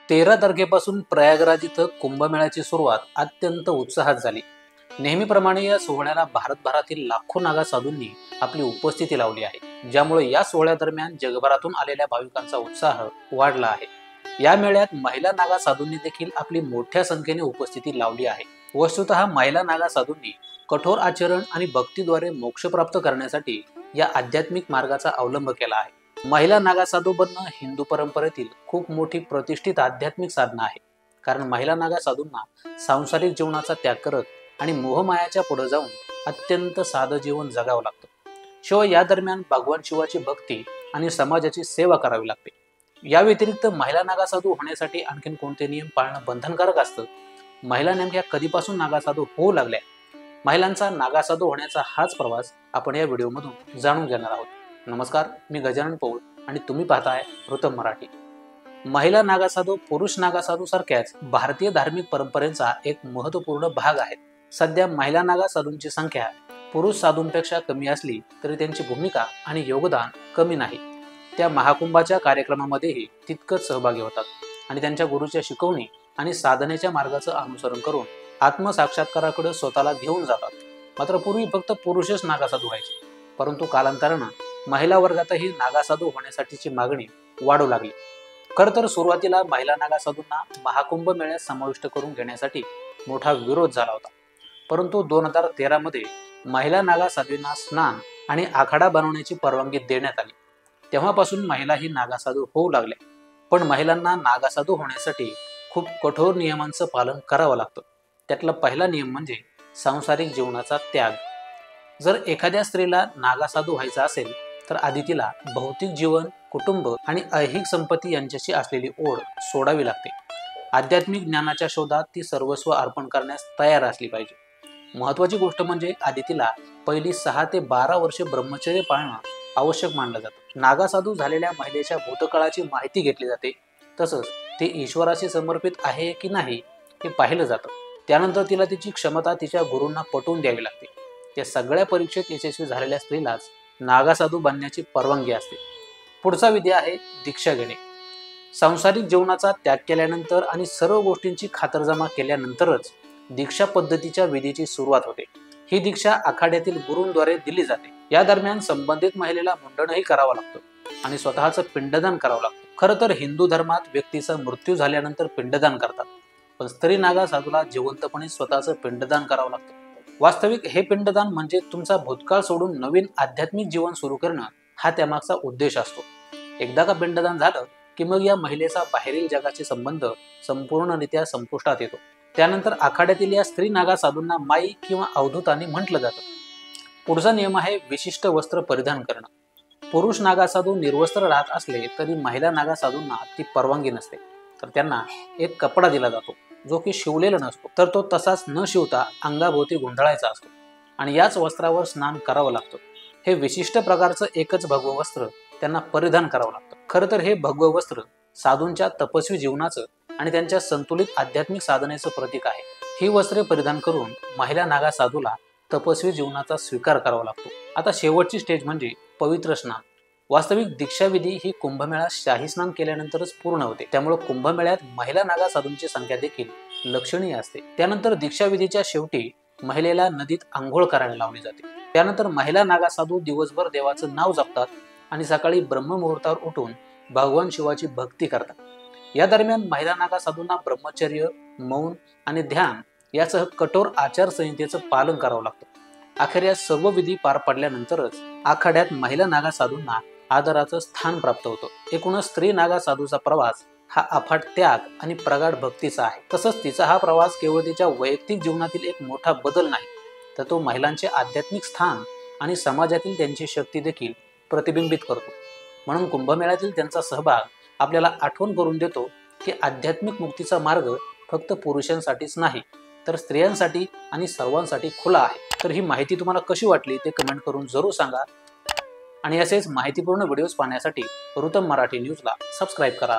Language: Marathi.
13 तारखेपासून प्रयागराज इथं कुंभमेळ्याची सुरुवात अत्यंत उत्साहात झाली। नेहमीप्रमाणे या सोहळ्याला भारतभरातील लाखो नागा साधूंनी आपली उपस्थिती लावली आहे, ज्यामुळे या सोहळ्यादरम्यान जगभरातून आलेल्या भाविकांचा उत्साह वाढला आहे। या मेळ्यात महिला नागा साधूंनी देखील आपली मोठ्या संख्येने उपस्थिती लावली आहे। वस्तुतः महिला नागा साधूंनी कठोर आचरण आणि भक्तीद्वारे मोक्ष प्राप्त करण्यासाठी या आध्यात्मिक मार्गाचा अवलंब केला आहे। महिला नागा साधू बनणं हिंदू परंपरेतील खूप मोठी प्रतिष्ठित आध्यात्मिक साधना आहे, कारण महिला नागा साधूंना सांसारिक जीवनाचा त्याग करत आणि मोहमायाच्या पुढे जाऊन अत्यंत साधं जीवन जगावं लागतं। शिवाय या दरम्यान भगवान शिवाची भक्ती आणि समाजाची सेवा करावी लागते। या व्यतिरिक्त महिला नागा साधू होण्यासाठी आणखीन कोणते नियम पाळणं बंधनकारक असतं? महिला नेमक्या कधीपासून नागा साधू होऊ लागल्या? महिलांचा नागा साधू होण्याचा हाच प्रवास आपण या व्हिडिओमधून जाणून घेणार आहोत। नमस्कार, मी गजानन पौळ आणि तुम्ही पाहताय ऋतम मराठी। महिला नागा साधू पुरुष नागा साधू सारख्याच भारतीय धार्मिक परंपरेचा एक महत्त्वपूर्ण भाग आहेत। सध्या महिला नागा साधूंची संख्या पुरुष साधूंपेक्षा कमी असली तरी त्यांची भूमिका आणि योगदान कमी नाही। त्या महाकुंभाच्या कार्यक्रमामध्येही तितकंच सहभागी होतात आणि त्यांच्या गुरुच्या शिकवणी आणि साधनेच्या मार्गाचं अनुसरण करून आत्मसाक्षात्काराकडे स्वतःला घेऊन जातात। मात्र पूर्वी फक्त पुरुषच नागा साधू व्हायचे, परंतु कालांतरानं महिला वर्गातही नागा साधू होण्यासाठीची मागणी वाढू लागली। खरं तर सुरुवातीला महिला नागा साधूंना महाकुंभ मेळ्यात समाविष्ट करून घेण्यासाठी मोठा विरोध झाला होता, परंतु 2013 मध्ये महिला नागा साधूंना स्नान आणि आखाडा बनवण्याची परवानगी देण्यात आली। तेव्हापासून महिलाही नागा साधू होऊ लागल्या। पण महिलांना नागा साधू होण्यासाठी खूप कठोर नियमांचं पालन करावं लागतं। त्यातला पहिला नियम म्हणजे सांसारिक जीवनाचा त्याग। जर एखाद्या स्त्रीला नागा साधू व्हायचं असेल तर आधी तिला भौतिक जीवन, कुटुंब आणि ऐहिक संपत्ती यांच्याशी असलेली ओढ सोडावी लागते। आध्यात्मिक ज्ञानाच्या शोधात ती सर्वस्व अर्पण करण्यास तयार असली पाहिजे। महत्त्वाची गोष्ट म्हणजे आधी तिला पहिली 6 ते 12 वर्षे ब्रह्मचर्य पाळणं आवश्यक मानलं जातं। नागा साधू झालेल्या महिलेच्या भूतकाळाची माहिती घेतली जाते, तसंच ते ईश्वराशी समर्पित आहे की नाही हे पाहिलं जातं। त्यानंतर तिला तिची क्षमता तिच्या गुरूंना पटवून द्यावी लागते। त्या सगळ्या परीक्षेत यशस्वी झालेल्या स्त्रीलाच नागा साधू बनण्याची परवानगी असते। पुढचा विधी आहे दीक्षा घेणे। सांसारिक जीवनाचा त्याग केल्यानंतर आणि सर्व गोष्टींची खातरजमा केल्यानंतरच दीक्षा पद्धतीच्या विधीची सुरुवात होते। ही दीक्षा आखाड्यातील गुरूंद्वारे दिली जाते। या दरम्यान संबंधित महिलेला मुंडनही करावं लागतं आणि स्वतःचं पिंडदान करावं लागतं। खरं तर हिंदू धर्मात व्यक्तीचा मृत्यू झाल्यानंतर पिंडदान करतात, पण स्त्री नागा साधूला जिवंतपणे स्वतःचं पिंडदान करावं लागतं। वास्तविक हे पिंडदान म्हणजे तुमचा भूतकाळ सोडून नवीन आध्यात्मिक जीवन सुरू करणं हा त्यामागचा उद्देश असतो। एकदा का पिंडदान झालं की मग या महिलेचा बाहेरील जगाचे संबंध संपूर्णरित्या संपुष्टात येतो। त्यानंतर आखाड्यातील या स्त्री नागा साधूंना माई किंवा अवधूतांनी म्हटलं जातं। पुढचा नियम आहे विशिष्ट वस्त्र परिधान करणं। पुरुष नागा साधू निर्वस्त्र राहत असले तरी महिला नागा साधूंना ती परवानगी नसते, तर त्यांना एक कपडा दिला जातो जो की शिवलेला नसतो, तर तो तसाच न शिवता अंगाभोवती गुंढाळायचा असतो आणि याच वस्त्रावर स्नान करावं लागतं। हे विशिष्ट प्रकारचं एकच भगवं वस्त्र त्यांना परिधान करावं लागतं। खरं तर हे भगवं वस्त्र साधूंच्या तपस्वी जीवनाचं आणि त्यांच्या संतुलित आध्यात्मिक साधनेचं प्रतीक आहे। ही वस्त्रे परिधान करून महिला नागा साधूला तपस्वी जीवनाचा स्वीकार करावा लागतो। आता शेवटची स्टेज म्हणजे पवित्र स्नान। वास्तविक दीक्षाविधी ही कुंभमेळा शाही स्नान केल्यानंतरच पूर्ण होते, त्यामुळे कुंभमेळ्यात महिला नागा साधूंची संख्या देखील लक्षणीय असते। त्यानंतर दीक्षाविधीच्या शेवटी महिलेला नदीत आंघोळ करायला लावली जाते। त्यानंतर महिला नागा साधू दिवसभर देवाचं नाव जपतात आणि सकाळी ब्रह्ममुहूर्तावर उठून भगवान शिवाची भक्ती करतात। या दरम्यान महिला नागा साधूंना ब्रह्मचर्य, मौन आणि ध्यान यासह कठोर आचारसंहितेचं पालन करावं लागतं। अखेर या सर्व विधी पार पडल्यानंतरच आखाड्यात महिला नागा साधूंना आदराचं स्थान प्राप्त होतं। एकूणच स्त्री नागा साधूचा प्रवास हा अफाट त्याग आणि प्रगाढ भक्तीचा आहे। तसंच तिचा हा प्रवास केवळ तिच्या वैयक्तिक जीवनातील एक मोठा बदल नाही, तर तो महिलांचे आध्यात्मिक स्थान आणि समाजातील त्यांची शक्ती देखील प्रतिबिंबित करतो। म्हणून कुंभमेळ्यातील त्यांचा सहभाग आपल्याला आठवण करून देतो की आध्यात्मिक मुक्तीचा मार्ग फक्त पुरुषांसाठीच नाही, तर स्त्रियांसाठी आणि सर्वांसाठी खुला आहे। तर ही माहिती तुम्हाला कशी वाटली ते कमेंट करून जरूर सांगा आणि असेच माहितीपूर्ण व्हिडिओज पाहण्यासाठी ऋतम मराठी न्यूजला सबस्क्राईब करा।